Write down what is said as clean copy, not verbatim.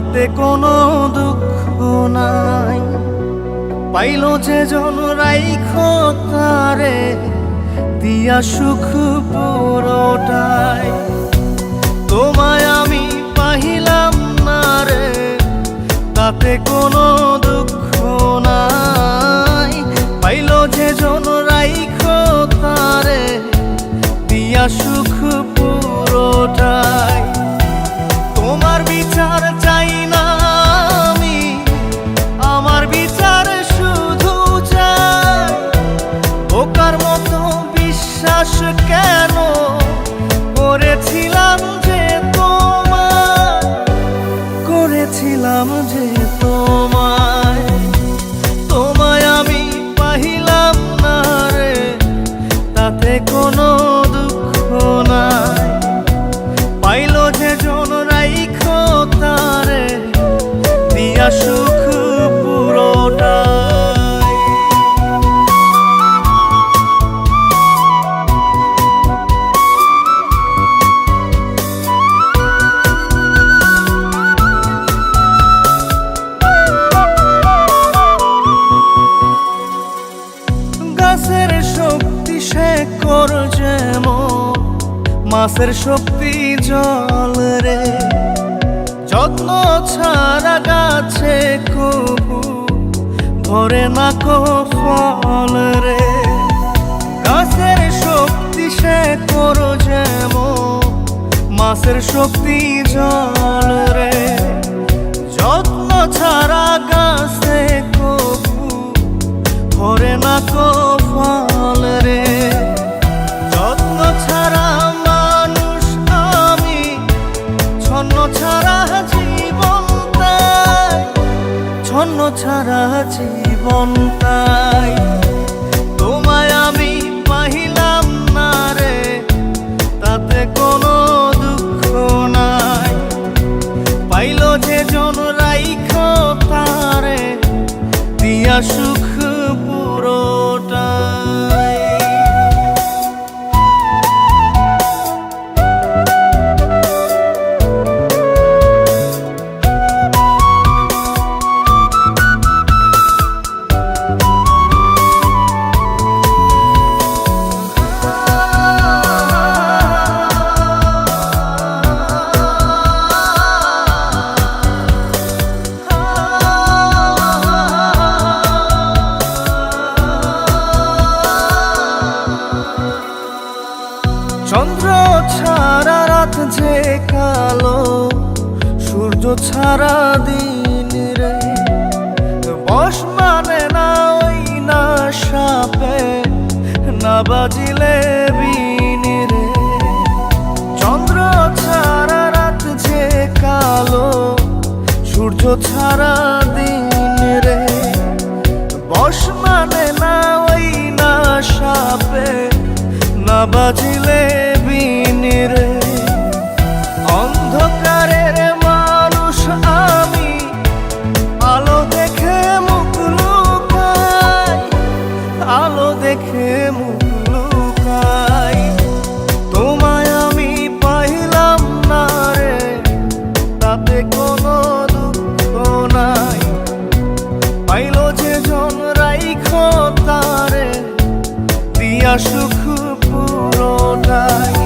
তাতে কোনো দুঃখ নাই। পাইল যে জন রাইখো তারে দিয়া সুখ পুরোটাই। তোমায় আমি পাইলাম না রে, তাতে কোনো দুঃখ নাই। পাইল যে জন রাইখো তারে দিয়া সুখ পুরোটাই। তোমার বিচার চাই না আমি, আমার বিচার শুধু চাই। বোকার মতো বিশ্বাস কেন করেছিলাম যে তোমায়, করেছিলাম যে তোমায়। তোমায় আমি পাইলাম না রে, তাতে কোনো দুঃখ নাই। পাইল যে জন রাইখো তারে দিয়া সুখ পুরোটাই। গাছের শক্তি শেকড় যেমন, মাছের শক্তি জল রে। যত্ন ছাড়া গাছে কবু ধরে না কো ফল রে। গাছের শক্তি শেকড় যেমন, মাছের শক্তি জল রে। যত্ন ছাড়া গাছে কবু ধরে না কো ফল রে। যত্ন ছাড়া মানুষ আমি, ছন্ন ছাড়া জীবন তাই, ছন্ন ছাড়া জীবন তাই। তোমায় আমি পাইলাম না রে, তাতে কোনো দুঃখ নাই। পাইল যে জন রাইখো তারে দিয়া সুখ পুরোটাই। চন্দ্র ছাড়া রাত যে কালো, সূর্য ছাড়া দিন রে। বশ মানে না ওই না সাপে, না বাজিলে বিন রে। চন্দ্র ছাড়া রাত যে কালো, সূর্য ছাড়া দিন রে। বশ মানে না ওই না সাপে, না বাজিলে বিন রে। অন্ধকারের মানুষ আমি, আলো দেখে মুখ লুকাই, আলো দেখে মুখ লুকাই। তোমায় আমি পাইলাম না রে, তাতে কোনো দুঃখ নাই। পাইল যে জন রাইখো তারে দিয়া সুখ পুরোটাই।